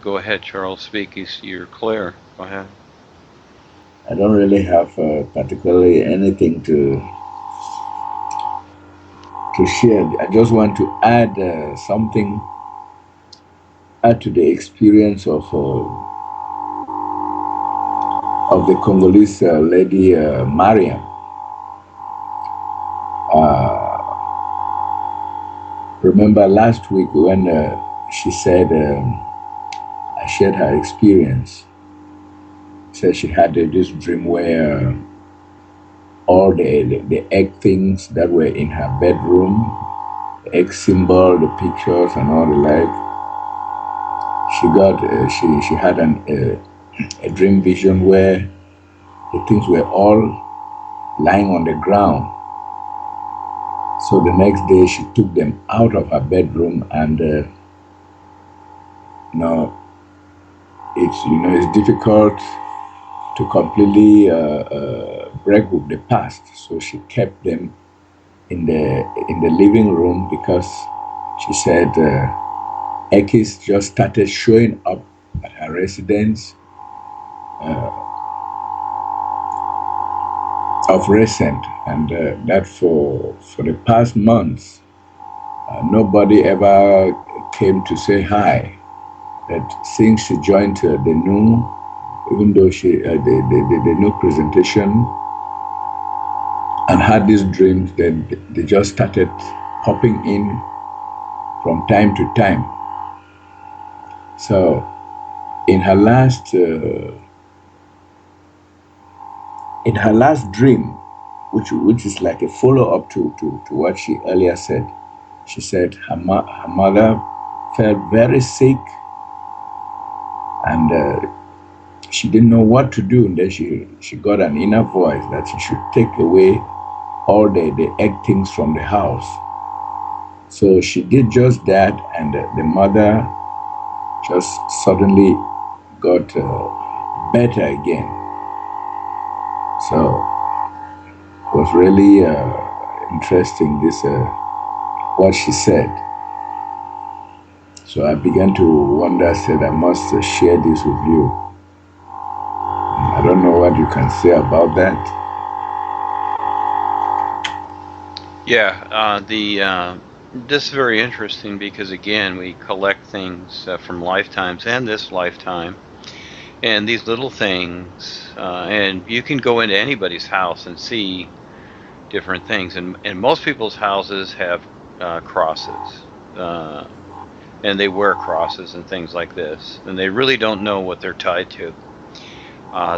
Go ahead, Charles. Speak. You're clear. Go ahead. I don't really have particularly anything to share. I just want to add something, add to the experience of the Congolese lady Mariam. Uh, Remember last week when she said I shared her experience. Said she had this dream where all the egg things that were in her bedroom, the egg symbol, the pictures, and all the like. She had a dream vision where the things were all lying on the ground. So the next day she took them out of her bedroom, and it's difficult to completely break with the past. So she kept them in the living room because she said Ekis just started showing up at her residence of recent, and that for the past months nobody ever came to say hi. That since she joined the new, even though she the new presentation and had these dreams, then they just started popping in from time to time. So in her last dream, which is like a follow up to what she earlier said, she said her mother felt very sick, and she didn't know what to do. And then she got an inner voice that she should take away all the egg things from the house. So she did just that, and the mother just suddenly got better again. So it was really interesting, this what she said. So I began to wonder. I said I must share this with you. I don't know what you can say about that. Yeah, this is very interesting because again, we collect things from lifetimes and this lifetime, and these little things, and you can go into anybody's house and see different things, and most people's houses have crosses, and they wear crosses and things like this, and they really don't know what they're tied to.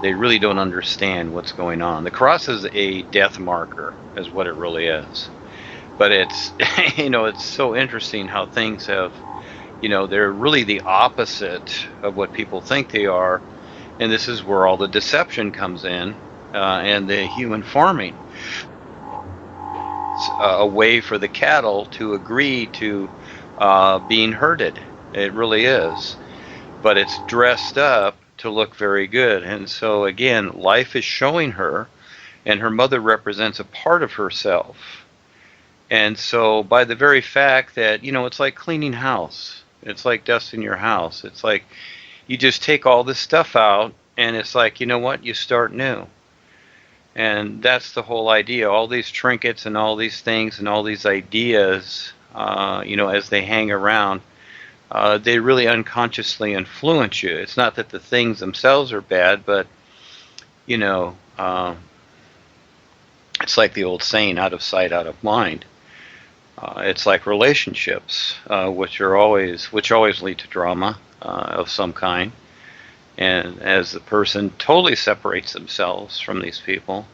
They really don't understand what's going on. The cross is a death marker, is what it really is. But it's, it's so interesting how things have, they're really the opposite of what people think they are. And this is where all the deception comes in, and the human farming. It's a way for the cattle to agree to being herded. It really is. But it's dressed up to look very good. And so again, life is showing her, and her mother represents a part of herself. And so by the very fact that, it's like cleaning house, it's like dusting your house, it's like you just take all this stuff out, and it's like, you know what, you start new. And that's the whole idea. All these trinkets and all these things and all these ideas, as they hang around, they really unconsciously influence you. It's not that the things themselves are bad, but, it's like the old saying, out of sight, out of mind. It's like relationships, which always lead to drama of some kind. And as the person totally separates themselves from these people,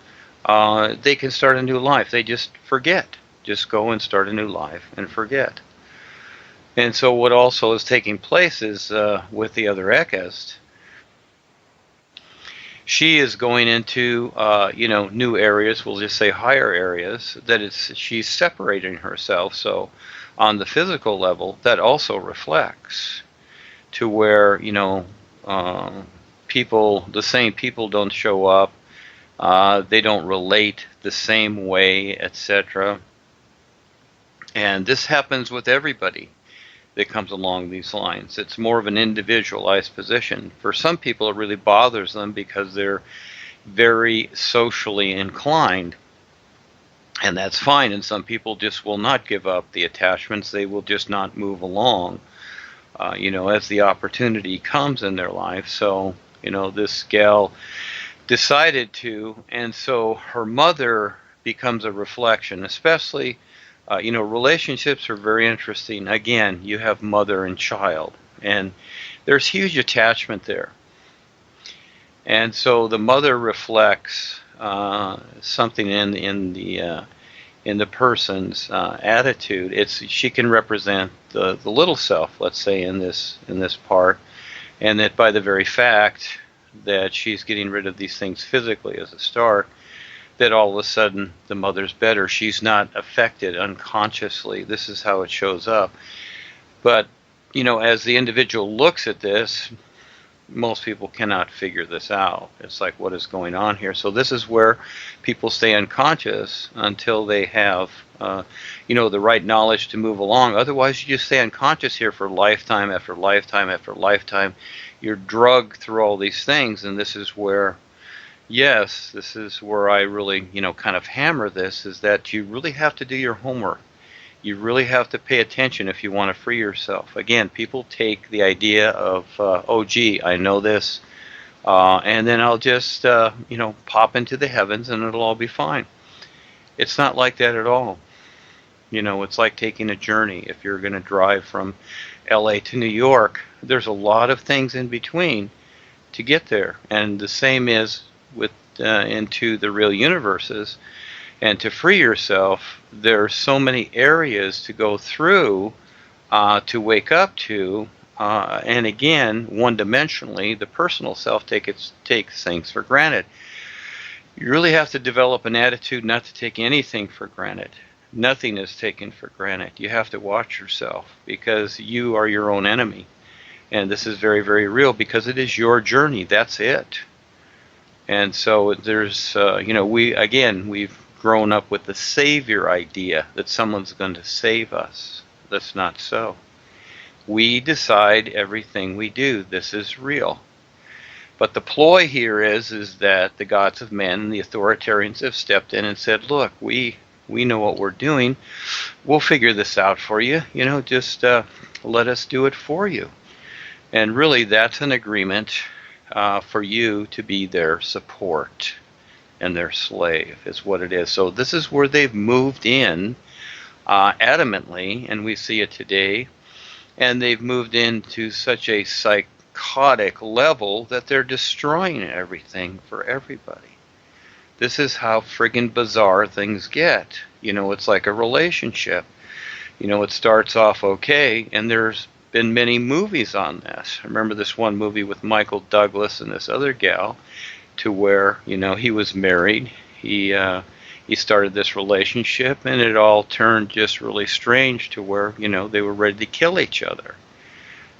they can start a new life. They just forget. Just go and start a new life and forget. And so what also is taking place is with the other Ekist, she is going into new areas. We'll just say higher areas. She's separating herself. So on the physical level that also reflects to where, the same people don't show up, they don't relate the same way, etc. And this happens with everybody that comes along these lines. It's more of an individualized position. For some people, it really bothers them because they're very socially inclined. And that's fine. And some people just will not give up the attachments. They will just not move along, as the opportunity comes in their life. So, this gal decided to, and so her mother becomes a reflection, especially, relationships are very interesting. Again, you have mother and child, and there's huge attachment there. And so the mother reflects something in the person's attitude. She can represent the little self, let's say, in this part, and that by the very fact that she's getting rid of these things physically as a start, that all of a sudden the mother's better. She's not affected unconsciously. This is how it shows up. But, as the individual looks at this, most people cannot figure this out. It's like, what is going on here? So this is where people stay unconscious until they have, the right knowledge to move along. Otherwise, you just stay unconscious here for lifetime after lifetime after lifetime. You're drugged through all these things, and this is where, this is where I really, kind of hammer this, is that you really have to do your homework. You really have to pay attention if you want to free yourself. Again, people take the idea of, I know this, and then I'll just, pop into the heavens and it'll all be fine. It's not like that at all. It's like taking a journey. If you're going to drive from LA to New York, there's a lot of things in between to get there. And the same is with into the real universes. And to free yourself, there are so many areas to go through, to wake up to. And again, one-dimensionally, the personal self takes things for granted. You really have to develop an attitude not to take anything for granted. Nothing is taken for granted. You have to watch yourself, because you are your own enemy. And this is very, very real, because it is your journey. That's it. And so there's, we've grown up with the savior idea that someone's going to save us. That's not so. We decide everything we do. This is real. But the ploy here is that the gods of men and the authoritarians have stepped in and said, look, we know what we're doing. We'll figure this out for you. Just let us do it for you. And really, that's an agreement for you to be their support and their slave, is what it is. So this is where they've moved in adamantly, and we see it today. And they've moved into such a psychotic level that they're destroying everything for everybody. This is how friggin' bizarre things get. It's like a relationship. It starts off okay, and there's been many movies on this. I remember this one movie with Michael Douglas and this other gal, to where, he was married. He started this relationship, and it all turned just really strange to where, they were ready to kill each other.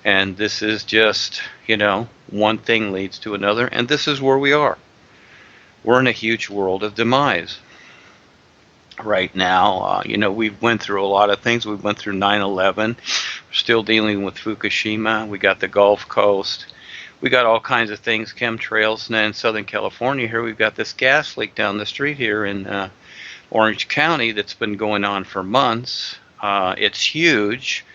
And this is just, one thing leads to another, and this is where we are. We're in a huge world of demise right now. We went through a lot of things. We went through 9/11. We're still dealing with Fukushima. We got the Gulf Coast. We got all kinds of things, chemtrails. And then in Southern California here, we've got this gas leak down the street here in Orange County that's been going on for months. It's huge.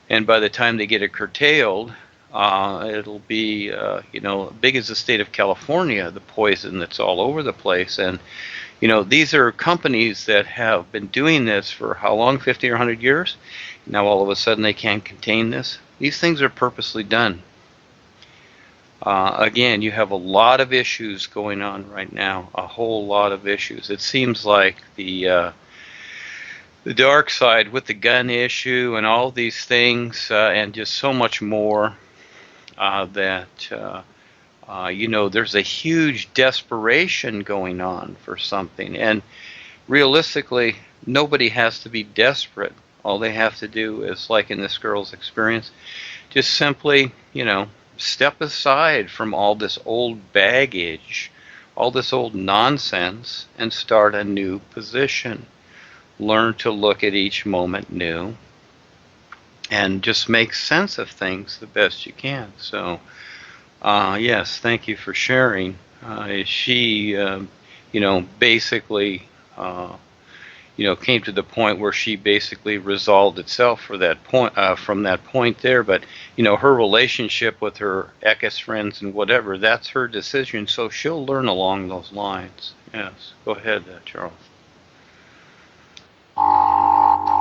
And by the time they get it curtailed, it'll be, big as the state of California, the poison that's all over the place. And, these are companies that have been doing this for how long, 50 or 100 years? Now all of a sudden they can't contain this. These things are purposely done. Again, you have a lot of issues going on right now, a whole lot of issues. It seems like the dark side with the gun issue and all these things, and just so much more, that there's a huge desperation going on for something. And realistically, nobody has to be desperate. All they have to do is, like in this girl's experience, just simply, step aside from all this old baggage, all this old nonsense, and start a new position. Learn to look at each moment new and just make sense of things the best you can. So, yes, thank you for sharing. She, basically, came to the point where she basically resolved itself for that point, from that point there. But, her relationship with her ex friends and whatever, that's her decision. So she'll learn along those lines. Yes. Go ahead, Charles.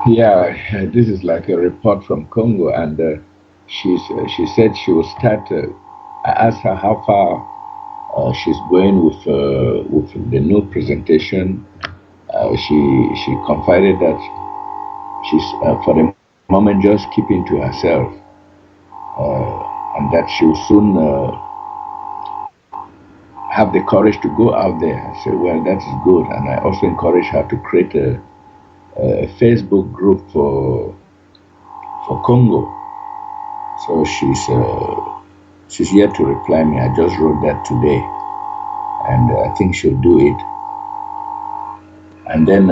Yeah, this is like a report from Congo, and she said she will start. I asked her how far she's going with the new presentation. She confided that she's for the moment just keeping to herself, and that she will soon have the courage to go out there. I said, well, that is good, and I also encourage her to create a Facebook group for Congo. So she's yet to reply me. I just wrote that today, and I think she'll do it. And then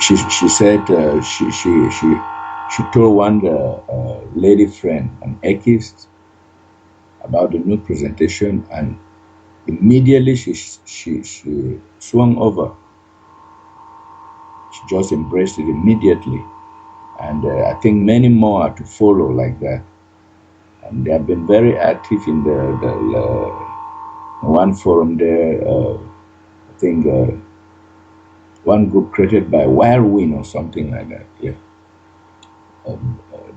she said she told one lady friend, an equist, about the new presentation, and immediately she swung over. She just embraced it immediately, and I think many more are to follow like that. And they have been very active in the one forum there. I think one group created by Whirlwind or something like that. Yeah,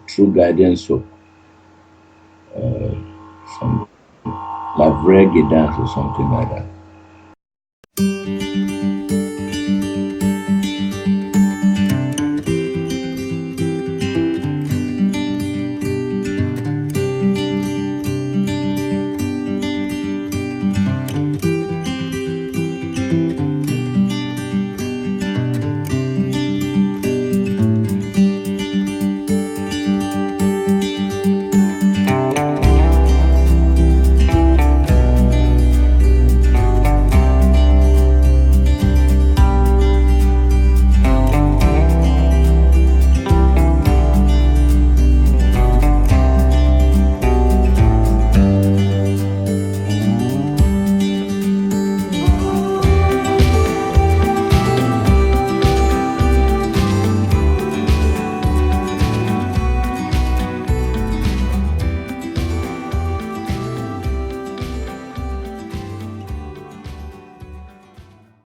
True Guidance of some Love Reggae Dance or something like that.